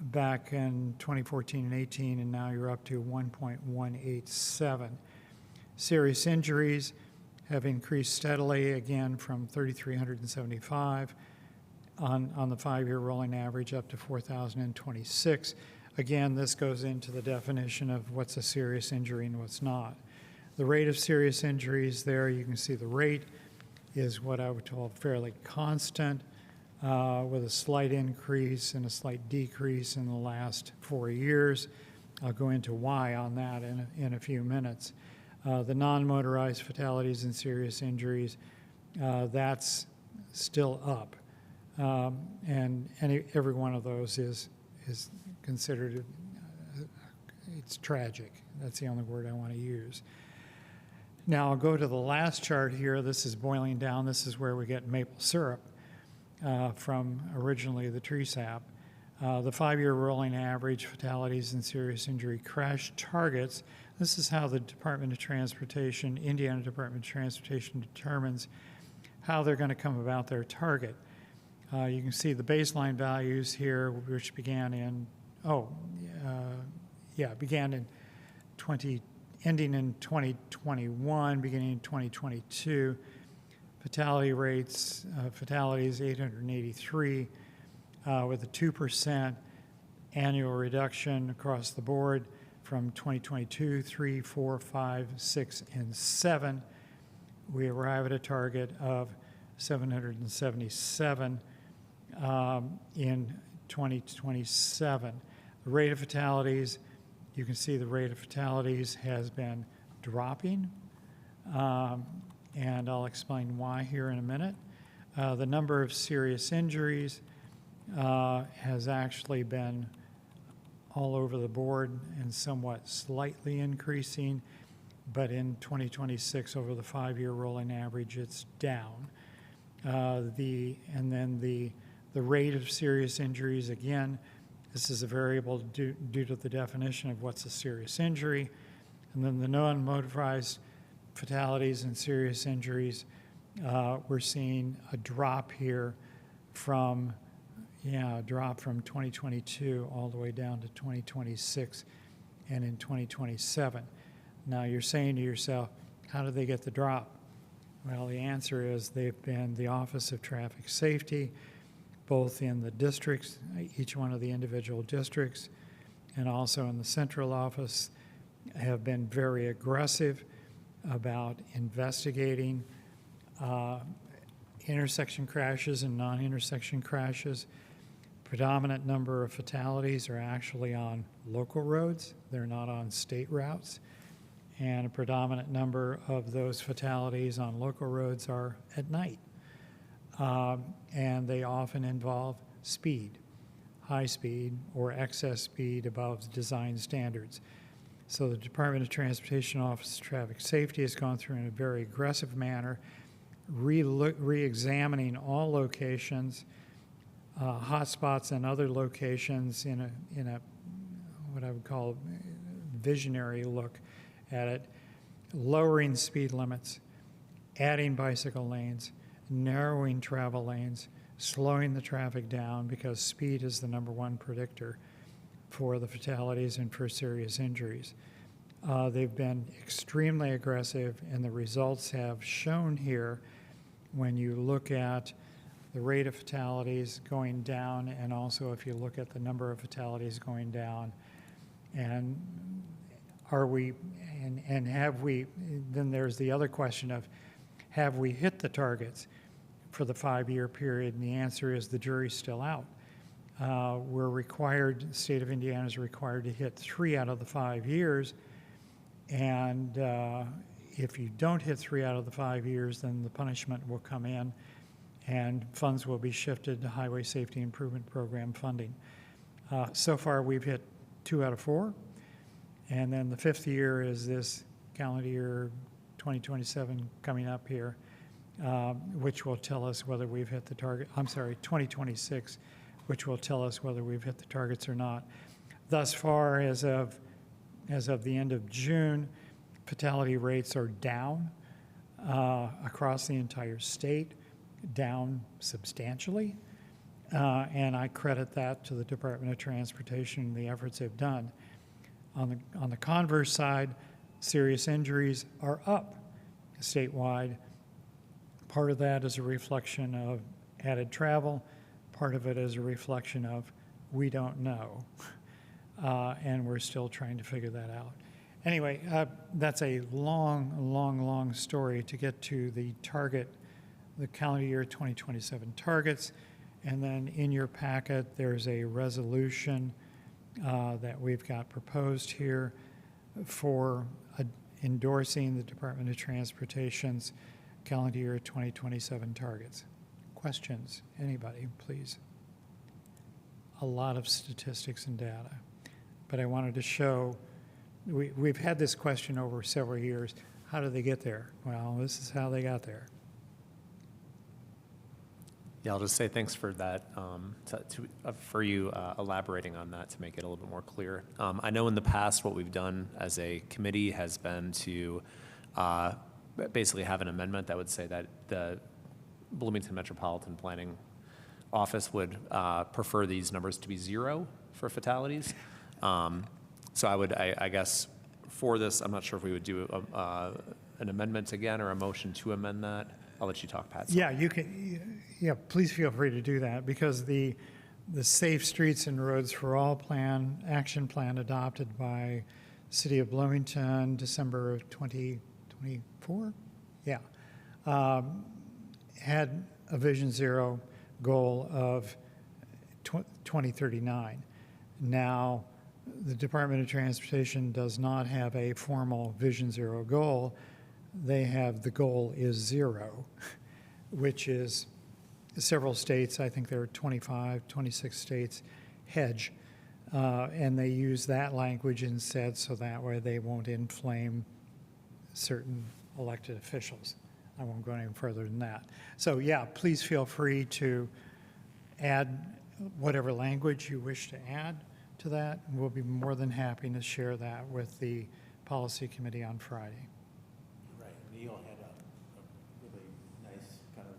back in 2014 and 18, and now you're up to 1.187. Serious injuries have increased steadily, again, from 3,375 on the 5-year rolling average up to 4,026. Again, this goes into the definition of what's a serious injury and what's not. The rate of serious injuries there, you can see the rate is what I would call fairly constant, with a slight increase and a slight decrease in the last 4 years. I'll go into why on that in a few minutes. The non-motorized fatalities and serious injuries, that's still up. And every one of those is considered, it's tragic. That's the only word I want to use. Now I'll go to the last chart here. This is boiling down. This is where we get maple syrup from originally the tree sap. The 5-year rolling average fatalities and serious injury crash targets. This is how the Department of Transportation, Indiana Department of Transportation, determines how they're going to come about their target. You can see the baseline values here, which began in, ending in 2021, beginning in 2022. Fatality rates, fatalities 883, with a 2% annual reduction across the board from 2022, 3, 4, 5, 6, and 7. We arrive at a target of 777 in 2027. The rate of fatalities, you can see the rate of fatalities has been dropping, and I'll explain why here in a minute. The number of serious injuries has actually been all over the board and somewhat slightly increasing, but in 2026, over the 5-year rolling average, it's down. And then the rate of serious injuries, again, this is a variable due to the definition of what's a serious injury. And then the non-motorized fatalities and serious injuries, we're seeing a drop here from 2022 all the way down to 2026 and in 2027. Now you're saying to yourself, how did they get the drop? Well, the answer is they've been the Office of Traffic Safety, both in the districts, each one of the individual districts, and also in the central office, have been very aggressive about investigating intersection crashes and non-intersection crashes. Predominant number of fatalities are actually on local roads. They're not on state routes. And a predominant number of those fatalities on local roads are at night. And they often involve speed, high speed or excess speed above design standards. So the Department of Transportation Office of Traffic Safety has gone through in a very aggressive manner, re-examining all locations, hotspots and other locations in a what I would call visionary look at it, lowering speed limits, adding bicycle lanes, narrowing travel lanes, slowing the traffic down, because speed is the #1 predictor for the fatalities and for serious injuries. They've been extremely aggressive, and the results have shown here when you look at the rate of fatalities going down, and also if you look at the number of fatalities going down. And are we, and have we, then there's the other question of, have we hit the targets for the 5-year period? And the answer is the jury's still out. We're required, the state of Indiana is required to hit 3 out of the 5 years. And if you don't hit 3 out of the 5 years, then the punishment will come in and funds will be shifted to Highway Safety Improvement Program funding. So far, we've hit 2 out of 4. And then the 5th year is this calendar year 2027 coming up here, which will tell us whether we've hit the target. 2026, which will tell us whether we've hit the targets or not. Thus far, as of the end of June, fatality rates are down across the entire state, down substantially. And I credit that to the Department of Transportation and the efforts they've done. On the converse side, serious injuries are up statewide. Part of that is a reflection of added travel. part of it is a reflection of we don't know, and we're still trying to figure that out. Anyway, that's a long story to get to the target, the calendar year 2027 targets. And then in your packet, there's a resolution that we've got proposed here for endorsing the Department of Transportation's calendar year 2027 targets. Questions? Anybody, please? A lot of statistics and data. But I wanted to show, we've had this question over several years. How did they get there? Well, this is how they got there. Yeah, I'll just say thanks for that, for you elaborating on that to make it a little bit more clear. I know in the past what we've done as a committee has been to basically have an amendment that would say that the Bloomington Metropolitan Planning Office would prefer these numbers to be 0 for fatalities. So I guess for this, I'm not sure if we would do an amendment again or a motion to amend that. I'll let you talk, Pat. Yeah, you can. Yeah, please feel free to do that, because the Safe Streets and Roads for All action plan adopted by City of Bloomington, December of 2024, had a Vision Zero goal of 2039. Now, the Department of Transportation does not have a formal Vision Zero goal. They have the goal is 0, which is several states, I think there are 25, 26 states, hedge. And they use that language instead, so that way they won't inflame certain elected officials. I won't go any further than that. So yeah, please feel free to add whatever language you wish to add to that. We'll be more than happy to share that with the Policy Committee on Friday. Right, Neil had a really nice kind of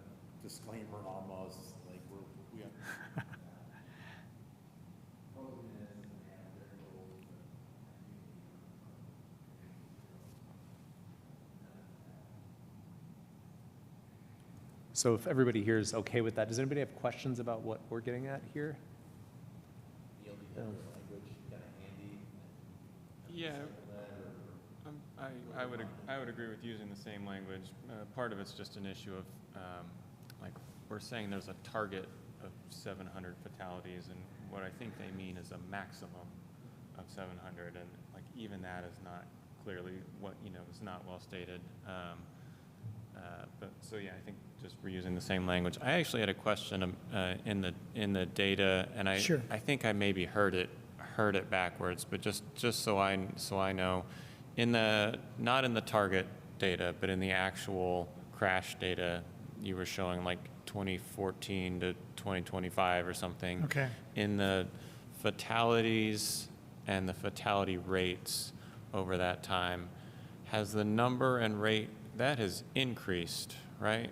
disclaimer almost, like we So if everybody here is okay with that, does anybody have questions about what we're getting at here? Neil, do you have your language kind of handy? Yeah, I would agree with using the same language. Part of it's just an issue of, like, we're saying there's a target of 700 fatalities, and what I think they mean is a maximum of 700, and like even that is not clearly what, is not well stated. But so yeah, I think just we're using the same language. I actually had a question in the data, and I think I maybe heard it backwards, but just so I know, not in the target data, but in the actual crash data, you were showing like 2014 to 2025 or something. Okay. In the fatalities and the fatality rates over that time, has the number and rate that has increased, right?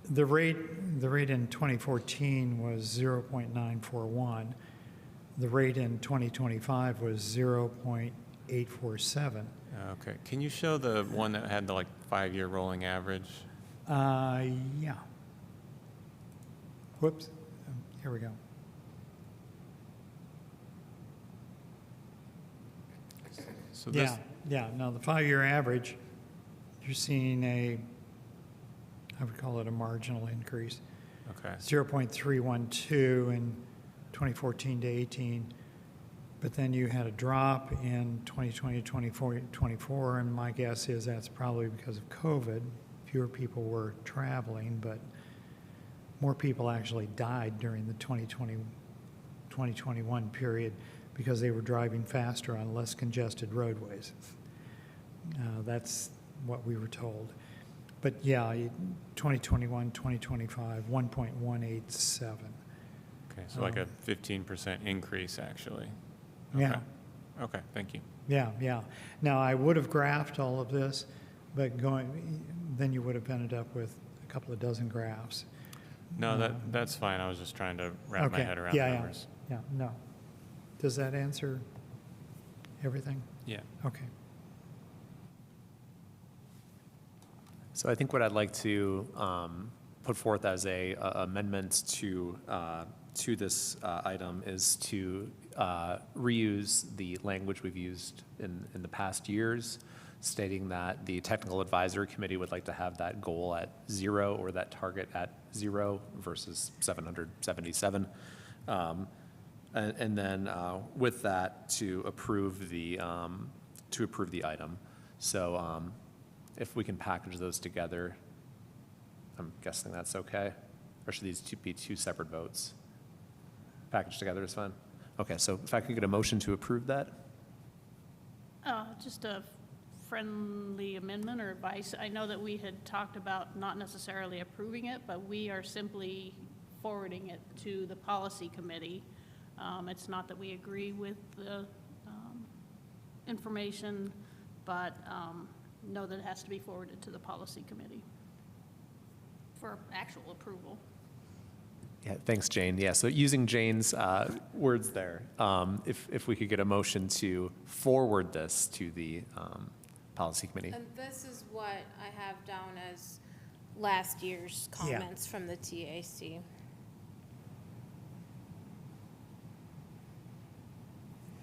The rate in 2014 was 0.941. The rate in 2025 was 0.847. Okay. Can you show the one that had the like 5-year rolling average? Yeah. Whoops. Here we go. So this, yeah. Now the 5-year average, you're seeing I would call it a marginal increase. okay. 0.312 in 2014 to 18, but then you had a drop in 2020 to 24, and my guess is that's probably because of COVID. Fewer people were traveling, but more people actually died during the 2021 period because they were driving faster on less congested roadways. That's what we were told. But yeah, 2021, 2025, 1.187. Okay, so like a 15% increase, actually. Yeah. Okay, thank you. Yeah. Now, I would have graphed all of this, but then you would have ended up with a couple of dozen graphs. No, that's fine. I was just trying to wrap my head around the numbers. Yeah, no. Does that answer everything? Yeah. Okay. So I think what I'd like to put forth as a amendment to this item is to reuse the language we've used in the past years, stating that the Technical Advisory Committee would like to have that goal at 0 or that target at 0 versus 777. And then with that, to approve the item. So if we can package those together, I'm guessing that's okay? Or should these be two separate votes? Packaged together is fine? Okay, so if I could get a motion to approve that? Just a friendly amendment or advice. I know that we had talked about not necessarily approving it, but we are simply forwarding it to the policy committee. It's not that we agree with the information, but know that it has to be forwarded to the policy committee for actual approval. Yeah, thanks, Jane. Yeah, so using Jane's words there, if we could get a motion to forward this to the policy committee. And this is what I have down as last year's comments from the TAC.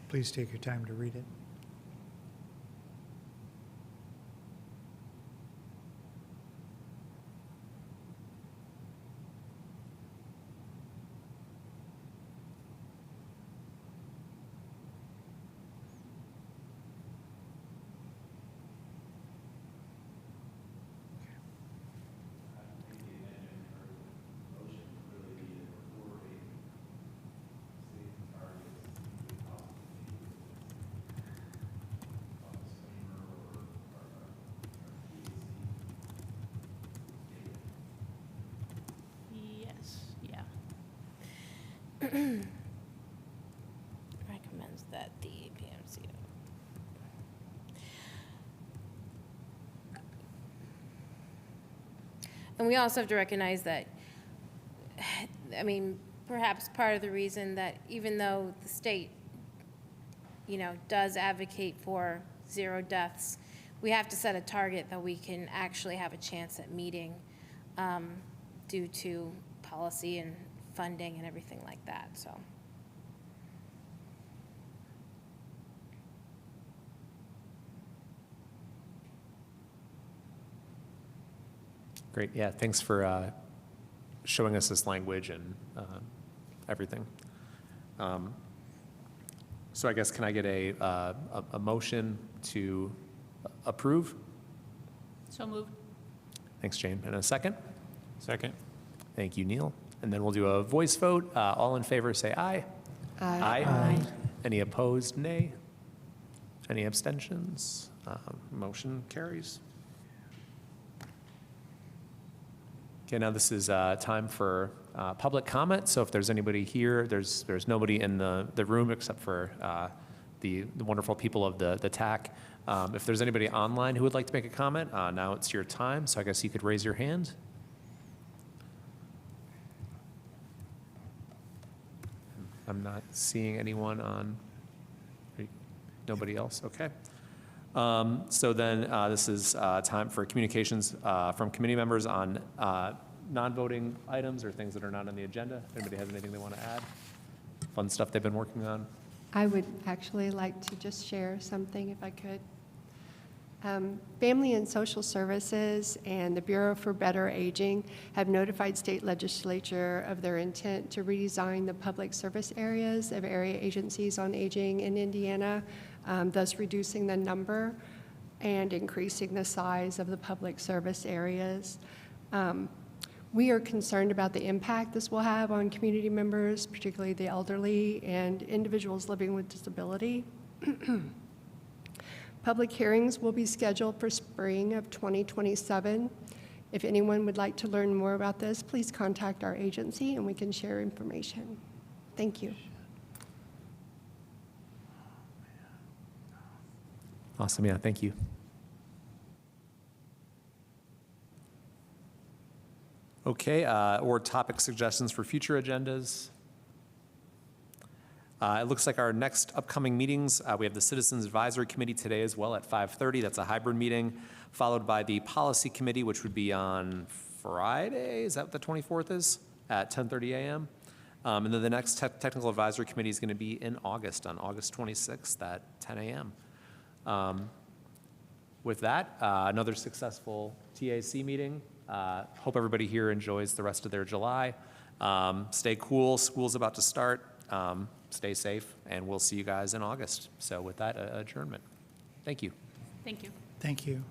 Please take your time to read it. Recommends that the PMCO. And we also have to recognize that, I mean, perhaps part of the reason that even though the state, does advocate for 0 deaths, we have to set a target that we can actually have a chance at meeting due to policy and funding and everything like that, so. Great, yeah, thanks for showing us this language and everything. So I guess, can I get a motion to approve? So moved. Thanks, Jane. And a second? Second. Thank you, Neil. And then we'll do a voice vote. All in favor, say aye. Aye. Any opposed, nay. Any abstentions? Motion carries. Okay, now this is time for public comment. So if there's anybody here, there's nobody in the room except for the wonderful people of the TAC. If there's anybody online who would like to make a comment, now it's your time. So I guess you could raise your hand. I'm not seeing anyone on, nobody else, okay. So then this is time for communications from committee members on non-voting items or things that are not on the agenda. Anybody has anything they want to add? Fun stuff they've been working on? I would actually like to just share something if I could. Family and Social Services and the Bureau for Better Aging have notified state legislature of their intent to redesign the public service areas of area agencies on aging in Indiana, thus reducing the number and increasing the size of the public service areas. We are concerned about the impact this will have on community members, particularly the elderly and individuals living with disability. Public hearings will be scheduled for spring of 2027. If anyone would like to learn more about this, please contact our agency and we can share information. Thank you. Awesome, yeah, thank you. Okay, or topic suggestions for future agendas. It looks like our next upcoming meetings, we have the Citizens Advisory Committee today as well at 5:30. That's a hybrid meeting, followed by the Policy Committee, which would be on Friday, is that what the 24th is? At 10:30 a.m. And then the next technical advisory committee is going to be in August, on August 26th at 10 a.m. With that, another successful TAC meeting. Hope everybody here enjoys the rest of their July. Stay cool, school's about to start. Stay safe, and we'll see you guys in August. So with that, adjournment. Thank you. Thank you. Thank you.